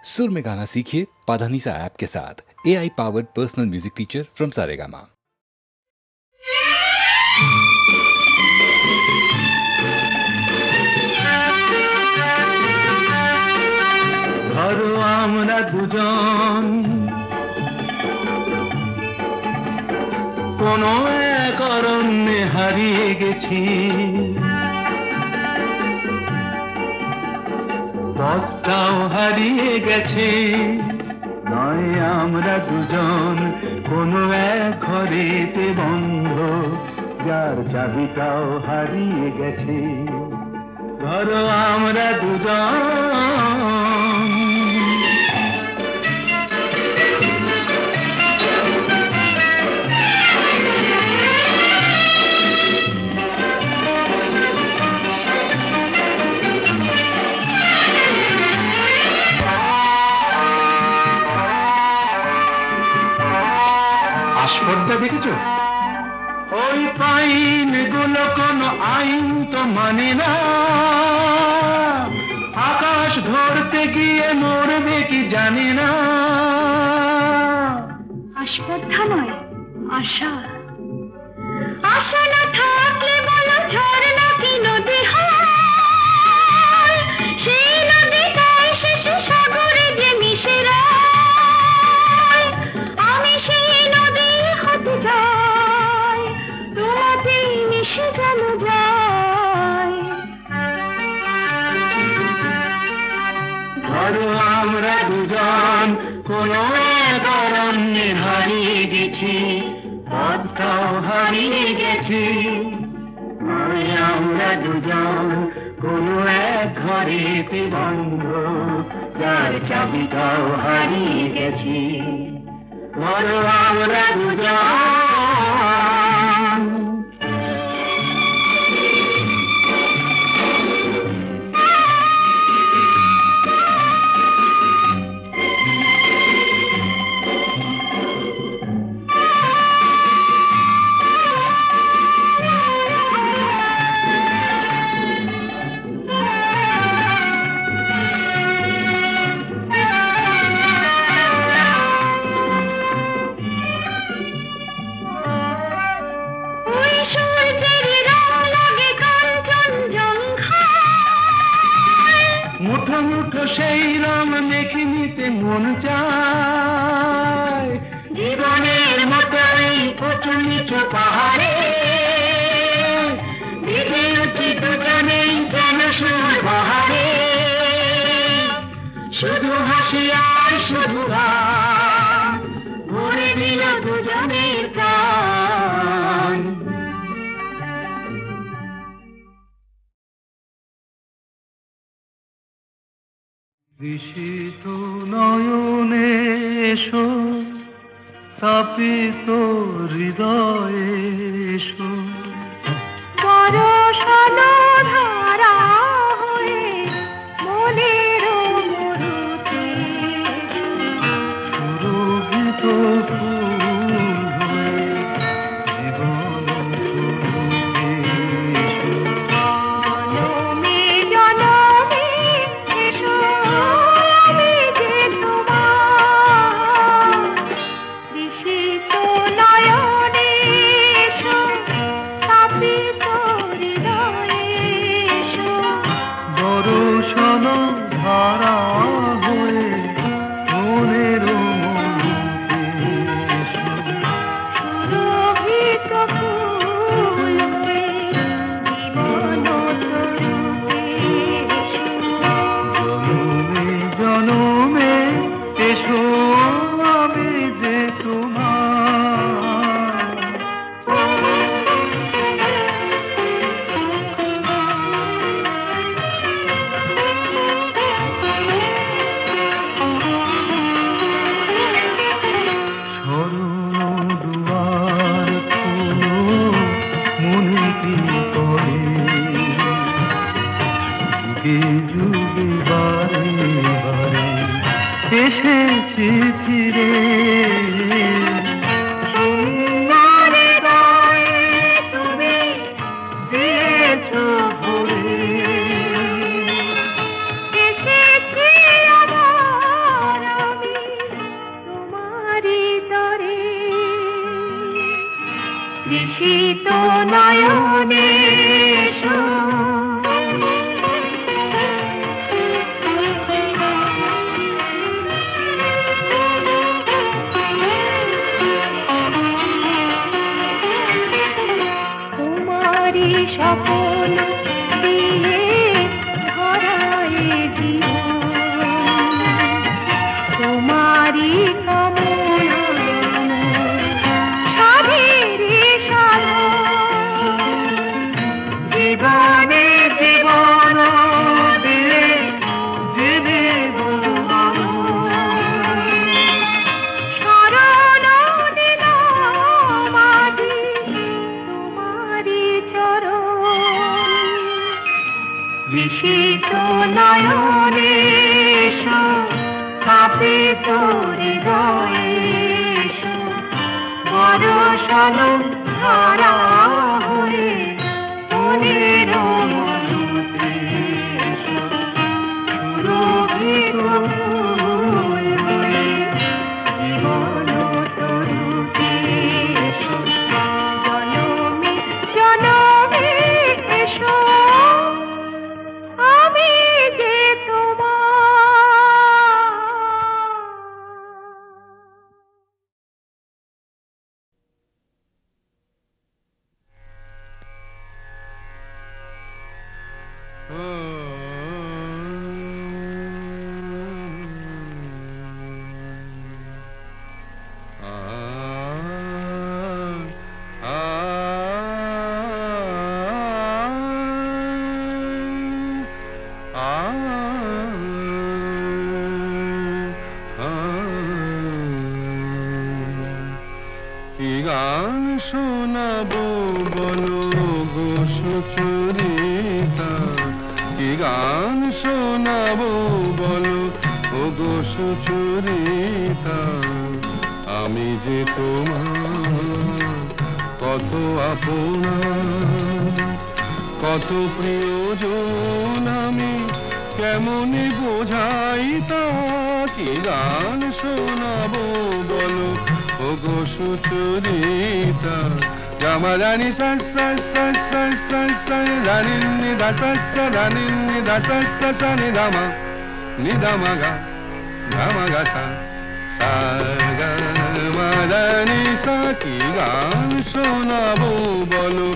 सुर में गाना सीखिए पाधानीसा ऐप के साथ। AI powered personal music teacher from Saregama. ধরো আমরা দুজন কোন এক অরণ্যে হারিয়ে গেছি, পথটাও হারিয়ে গেছে। নয় আমরা দুজন কোন এক ঘরেতে বন্ধ, যার চাবিটাও হারিয়ে গেছে। ধরো আমরা দুজন আস্পর্ধা দেখেছো? ওই পাইন গুলো কোনো আইন তো মানে না, আকাশ ধরতে গিয়ে মরবে কি জানি না। আস্পর্ধা নয়, আশা। আশা না থাকলে বলো ঝর্ণা কি নদী হয়? সেই নদীটাই শেষে সাগরে যে মিশে রয়। আমি সেই নদী হতে যাই, তোমাতেই মিশে যেন যাই। ধরো আমরা দুজন কোন এক অরণ্যে হারিয়ে গেছি, পথটাও হারিয়ে গেছি। নয় আমরা দুজন কোন এক ঘরেতে বন্ধ, যার চাবিটাও হারিয়ে গেছি। ধরো আমরা দুজন মুঠো মুঠো সেই রং মেখে নিতে মন চায়। জীবনের মতো এই উঁচু নিচু পাহাড়ে বিধি উঠি দুজনেই যেন সুর বাহারে। শুধু হাসি আর শুধু গান ভরে দিল দুজনের প্রাণ। তৃষিত নয়নে এসো, তাপিত হৃদয়ে এসো। বরষণ ধারা হয়ে মনের মরুতে সুরভিত ফুল হয়ে জীবন শুরুতে এসো। জনমে জনমে এসো, আমি যে তোমার। তৃষিত নয়নে এসো, তাপিত হৃদয়ে এসো। বরষণ ধারা হয়ে মনের মরুতে এসো। সুরভিত ফুল হয়ে জীবন তরুতে এসো। জনমে জনমে এসো, আমি যে তোমার। শরণ দুয়ার খোলো, মনে কি করে যুগে যুগে বারে বারে এসেছি ফিরে। সুন্দর হৃদয়ে তুমি দিয়েছো ভরে, এসেছি আমার বিস্মিত নয়নে এসো। তোমারি স্বপ্ন দিয়ে ভরায় জীবন, তোমারি কামনা সাধেরে সাধন। জীবনে জীবন দিয়ে জীবন শরণ নিলাম আজি তোমারি চরণ। বিশিত নয়নে এসো, স্থাপিত হৃদয়ে এসো, বরষালো ধারা হয়ে মনের মধুতে এসো, সুরভিত ফুল হয়ে জীবন তরুতে এসো। জনমে জনমে এসো, আমি যে তোমার। কি গান শোনাবো বলো গো সুচরিতা, কি গান শোনাবো বলো ও গো সুচরিতা। আমি যে তোমার কত আপনা, কত প্রিয়জন আমি কেমনে বোঝাই তা। কি গান শোনাবো বলো ও গো সুচরিতা। গামা রানী সা সা সা সা সা সা রানী নি দা সা সা রানী নি দা সা সা সা নি দামা নি দামা গা গামা গা সা সা গা মা রানী সা। কি গান শোনাবো বলো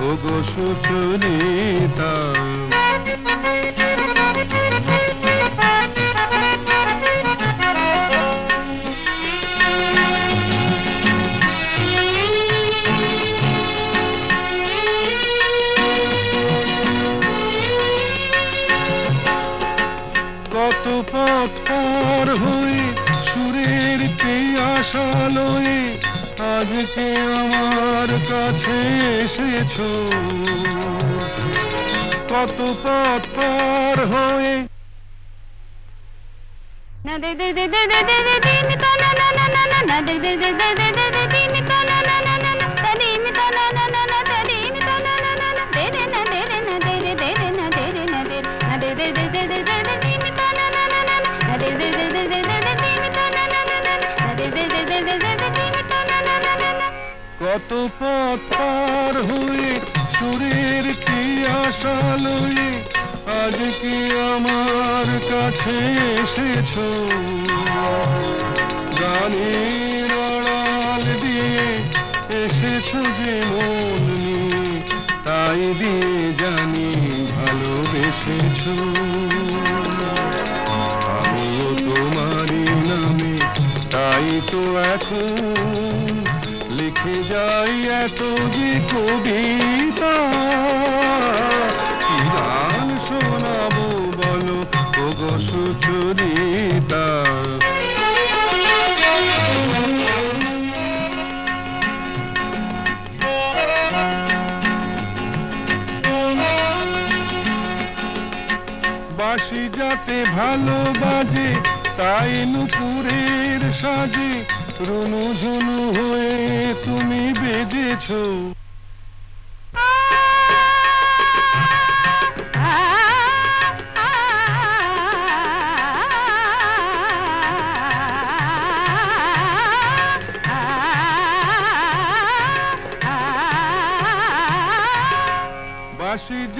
ও গো সুচরিতা। কত পথ পার হয়ে সুরের আশা লয়ে আজকে আমার কাছে এসেছো। কত পথ পার হয়ে না দে দে দে দে দে দে দে দিন তা না না না না না না দে দে দে দে দে দে দে দিন তা না না না না না তা দিন তা না না না না তা দিন তা না না না না দে রে না দে রে না দে রে দে রে না দে রে না দে না দে দে দে দে দে দে দিন তা না না না না না দে দে দে দে দে দে দিন তা না না না না না দে দে দে দে দে দে দিন তা না না না না। কত পথ পার হয়ে সুরের আশা লয়ে আজকে আমার কাছে এসেছো। গানের আড়াল দিয়ে এসেছো যে মন নিয়ে, তাই দিয়ে জানি ভালোবেসেছো। আমিও তোমারই নামে তাই তো এখন লিখে যাই এত যে কবিতা। কি গান শোনাবো বলো ও গো সুচরিতা। বাঁশি যাতে ভালো বাজে তাই নুপুরের সাজে রুনু ঝুনু হয়ে তুমি বেজেছো।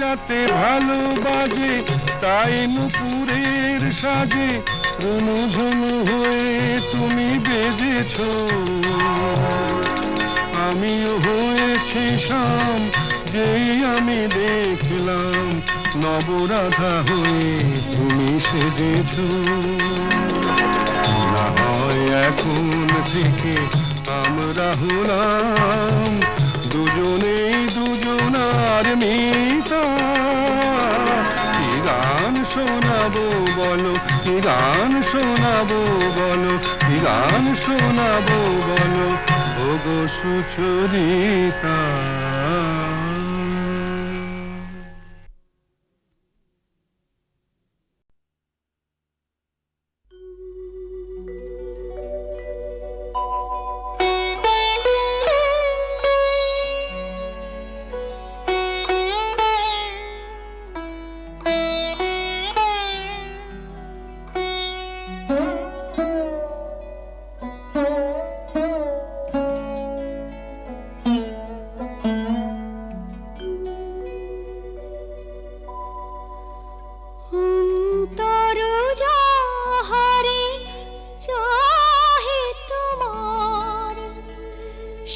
যাতে ভালো বাজে, তাই নুপুরের সাজে রুনুঝুনু হয়ে তুমি বেজেছ। আমিও হয়েছি শাম, যেই আমি দেখলাম নবরাধা হয়ে তুমি সেজেছ। না হয় এখন থেকে আমরা হলাম দুজনেই দুজনার মিতা। কি গান শোনাবো বলো, কি গান শোনাবো বলো, কি গান শোনাবো বলো ওগো সুচরিতা।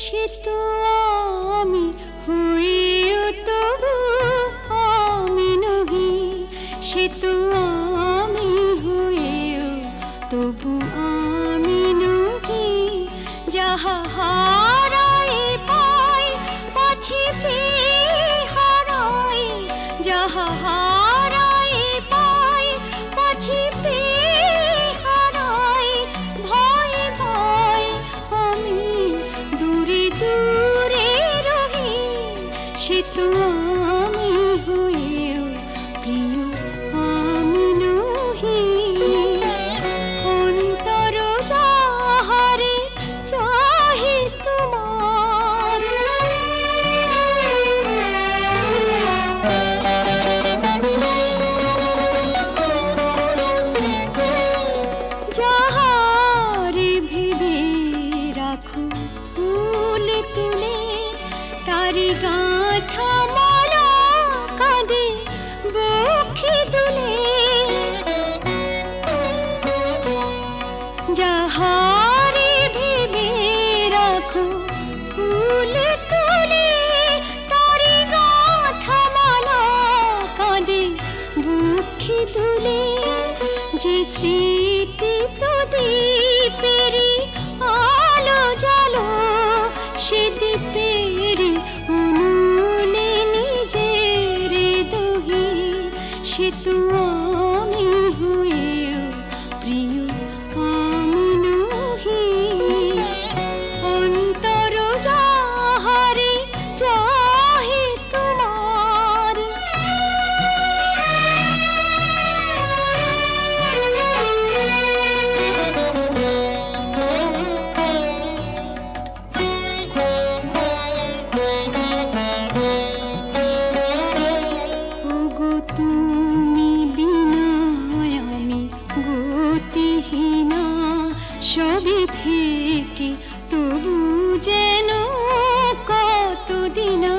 সে তো আমি হইও তবু আমি নহি, সে তো আমি হইও তবু আমি নহি। যাহা হারাই পাই পাছি পেয়ে হারাই, যাহা হারাই পাই পাছি পেয়ে হারাই। ভয় ভয় আমি দূরে দূরে রহি, সে তো আমি হয়েও প্রিয় আমি নহি। অন্তর যাহারে চাহে তোমার, যাহারে ভেবে রাখো ফুল তুলে, তারি গাঁথা মালা কাঁদে বক্ষে দুলে। যাহারে ভেবে রাখো ফুল তুলে, তারি গাঁথা মালা কাঁদে বক্ষে দুলে। যে স্মৃতি প্রদীপেরি আলো জালো, সে দীপের অনুলে নিজের দহি, সে তো আমি হয়েও প্রিয় আমি নহি। অন্তর যাহারে চাহে তোমার, ওগো তুমি বিনা আমি গতিহীনা। সবই থেকে তবু যেন কতদিনা।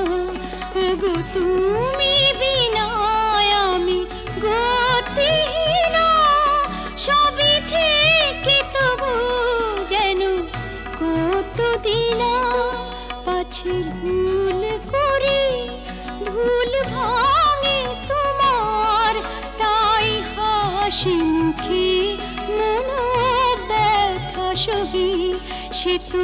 ওগো তুমি বিনা আমি গতিহীনা। সবই থেকে তবু যেন কতদিনা। পাছে ভুল করি ভুল ভাঙে তোমার, তাই হাসি মুখে মন ব্যথা সহি, সে তো